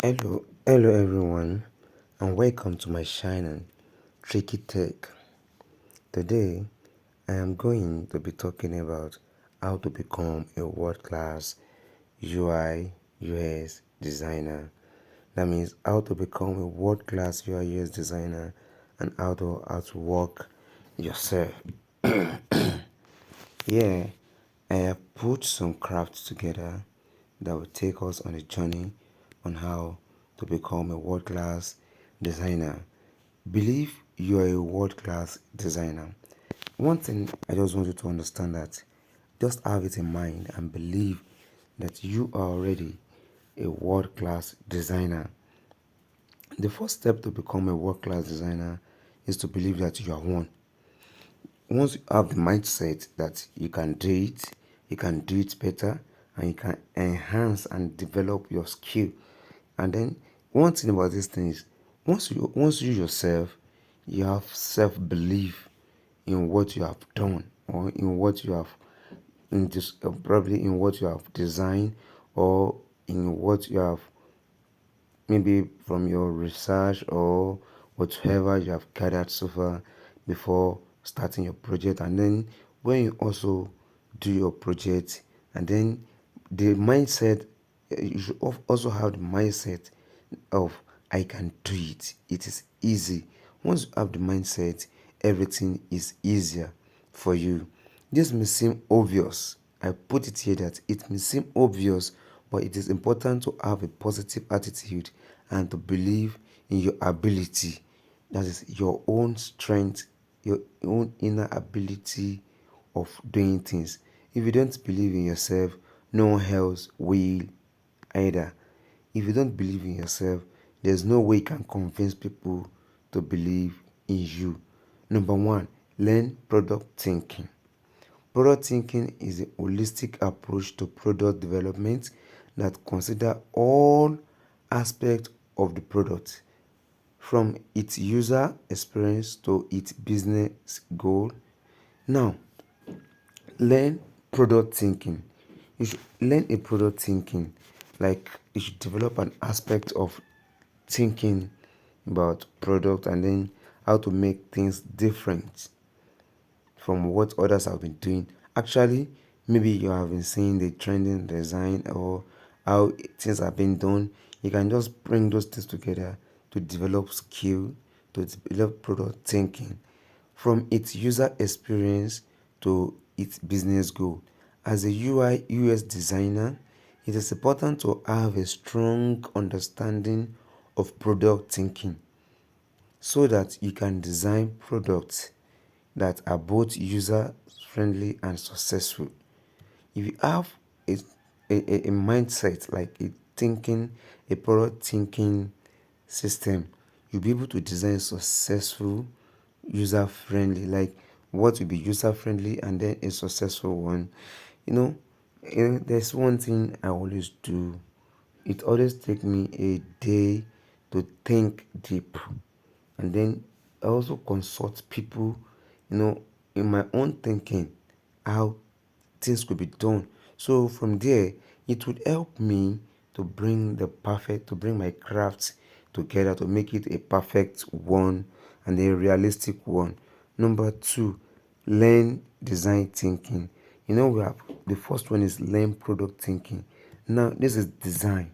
Hello everyone, and welcome to my channel, Tricky Tech. Today, I am going to be talking about how to become a world-class UI UX designer. That means how to become a world-class UI UX designer and how to work yourself. Yeah, I have put some crafts together that will take us on a journey on how to become a world class designer. Believe you are a world class designer. One thing I just want you to understand that just have it in mind and believe that you are already a world class designer. The first step to become a world class designer is to believe that you are one. Once you have the mindset that you can do it better, and you can enhance and develop your skill. And then one thing about this thing is once you yourself you have self belief in what you have done or in what you have in this probably in what you have designed or in what you have maybe from your research or whatever you have gathered so far before starting your project. And then when you also do your project, and then the mindset, you should also have the mindset of I can do it, it is easy. Once you have the mindset, everything is easier for you. This may seem obvious. I put it here that it may seem obvious, but it is important to have a positive attitude and to believe in your ability. That is your own strength, your own inner ability of doing things. If you don't believe in yourself, no one else will either. If you don't believe in yourself, there's no way you can convince people to believe in you. Number one, learn product thinking. Product thinking is a holistic approach to product development that consider all aspects of the product, from its user experience to its business goal. Now, learn product thinking. You should learn a product thinking, like you should develop an aspect of thinking about product and then how to make things different from what others have been doing. Actually, maybe you have been seeing the trending design or how things have been done. You can just bring those things together to develop skill, to develop product thinking from its user experience to its business goal. As a UI UX designer, it is important to have a strong understanding of product thinking so that you can design products that are both user friendly and successful. If you have a mindset like a product thinking system, you'll be able to design successful, user friendly, like what will be user friendly and then a successful one. You know, there's one thing I always do. It always takes me a day to think deep, and then I also consult people, in my own thinking, how things could be done. So from there, it would help me to bring my crafts together to make it a perfect one and a realistic one. Number two, learn design thinking. We have the first one is learn product thinking. Now, this is design.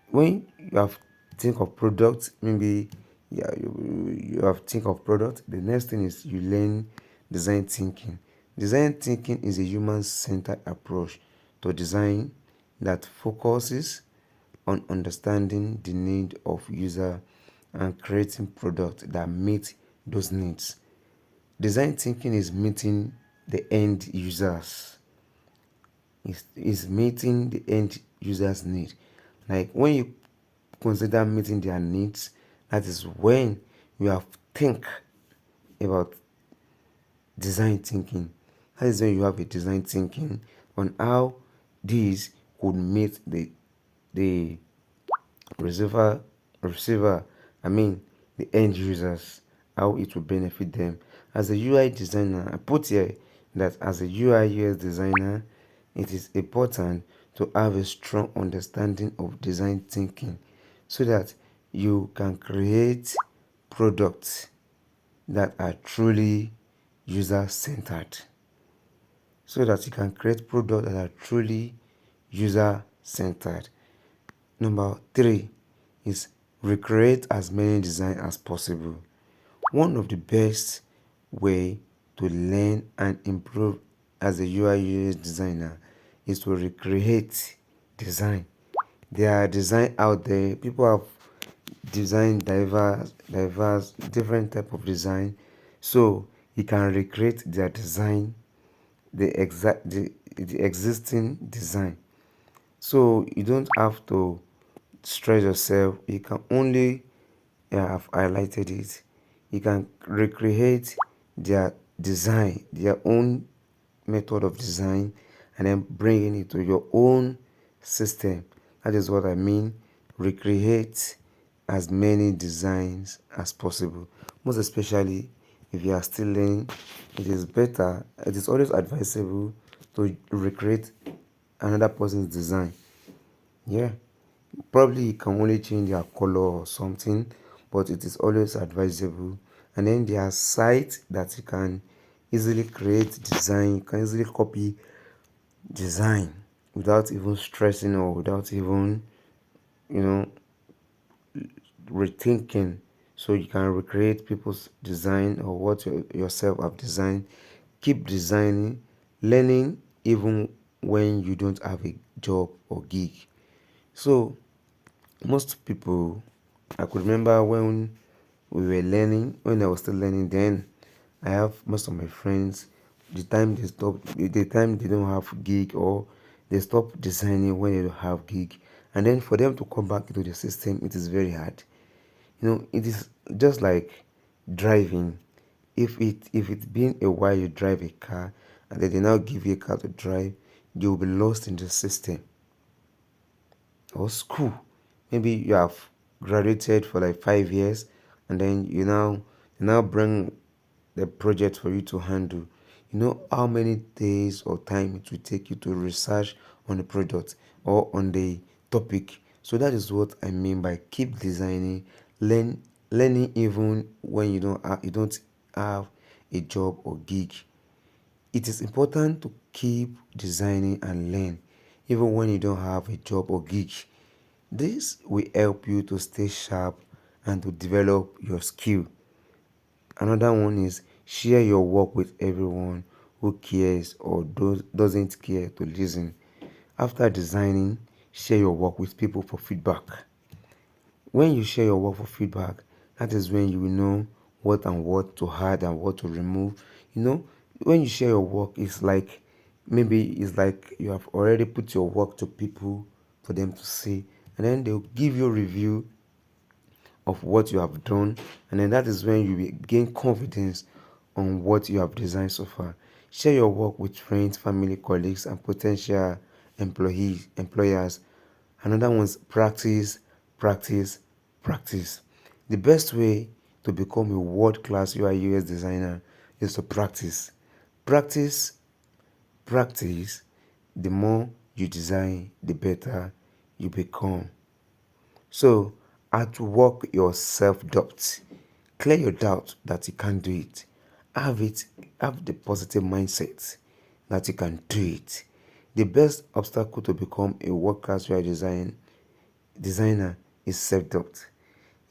When you have think of product, maybe yeah, you have think of product, the next thing is you learn design thinking. Design thinking is a human-centered approach to design that focuses on understanding the need of user and creating products that meet those needs. Design thinking is meeting the end users, is meeting the end users need. Like when you consider meeting their needs, that is when you have think about design thinking. That is when you have a design thinking on how these could meet the receiver receiver I mean the end users, how it will benefit them. As a UI designer, I put here that as a UI UX designer, it is important to have a strong understanding of design thinking. so that you can create products that are truly user centered. So that you can create products that are truly user centered. Number three is recreate as many designs as possible. One of the best way to learn and improve as a UI UX designer is to recreate design. There are design out there. People have designed diverse different type of design. So you can recreate their design, the existing design. So you don't have to stress yourself. You can only, yeah, I've highlighted it. You can recreate their design, their own method of design, and then bringing it to your own system. That is what I mean. Recreate as many designs as possible. Most especially if you are still learning, it is always advisable to recreate another person's design. Yeah, probably you can only change their color or something, but it is always advisable. And then there are sites that you can easily create design, you can easily copy design without even stressing or without even, you know, rethinking. So you can recreate people's design or what yourself have designed. Keep designing, learning even when you don't have a job or gig. So most people, I could remember when we were learning, when I was still learning then, I have most of my friends, the time they don't have gig, or they stop designing when they don't have gig, and then for them to come back into the system, it is very hard. It is just like driving. If it's been a while you drive a car, and then they now give you a car to drive, you'll be lost in the system. Or school, maybe you have graduated for like 5 years, and then you now bring the project for you to handle. You know how many days or time it will take you to research on the product or on the topic. So that is what I mean by keep designing, learning even when you don't have a job or gig. It is important to keep designing and learn even when you don't have a job or gig. This will help you to stay sharp and to develop your skill. Another one is share your work with everyone who cares or doesn't care to listen. After designing, share your work with people for feedback. When you share your work for feedback, that is when you will know what to add and what to remove. When you share your work, it's like you have already put your work to people for them to see, and then they'll give you a review of what you have done, and then that is when you will gain confidence on what you have designed so far. Share your work with friends, family, colleagues, and potential employers. Another one's practice, practice, practice. The best way to become a world-class UI UX designer is to practice. Practice, practice. The more you design, the better you become. So, outwork your self-doubt. Clear your doubt that you can't do it. Have it. Have the positive mindset that you can do it. The best obstacle to become a world-class UI designer is self-doubt.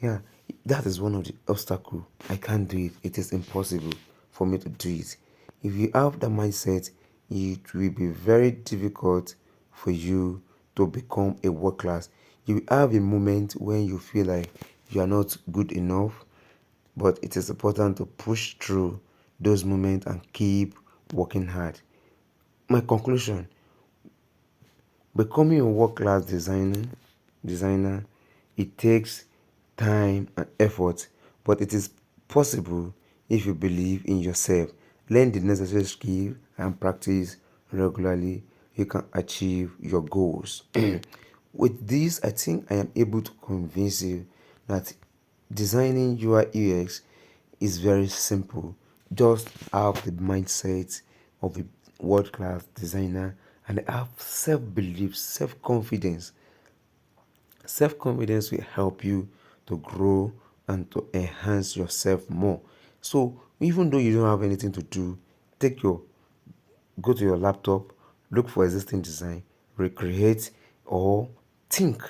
Yeah, that is one of the obstacles. I can't do it. It is impossible for me to do it. If you have that mindset, it will be very difficult for you to become a world class. You will have a moment when you feel like you are not good enough, but it is important to push through those moments and keep working hard. My conclusion: becoming a world-class designer, it takes time and effort, but it is possible if you believe in yourself, learn the necessary skill, and practice regularly. You can achieve your goals. With this, I think I am able to convince you that designing UI UX is very simple. Just have the mindset of a world class designer and have self belief, self confidence, Self confidence will help you to grow and to enhance yourself more. So, even though you don't have anything to do, take your go to your laptop, look for existing design, recreate, or think.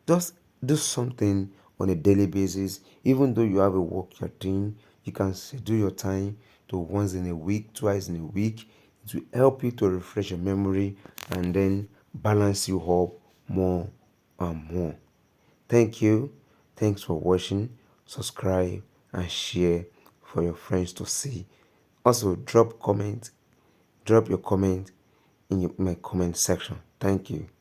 Just do something on a daily basis. Even though you have a work you're doing, you can schedule your time to once in a week, twice in a week. It will help you to refresh your memory and then balance you up more and more. Thank you. Thanks for watching. Subscribe and share for your friends to see. Also, drop your comment in my comment section. Thank you.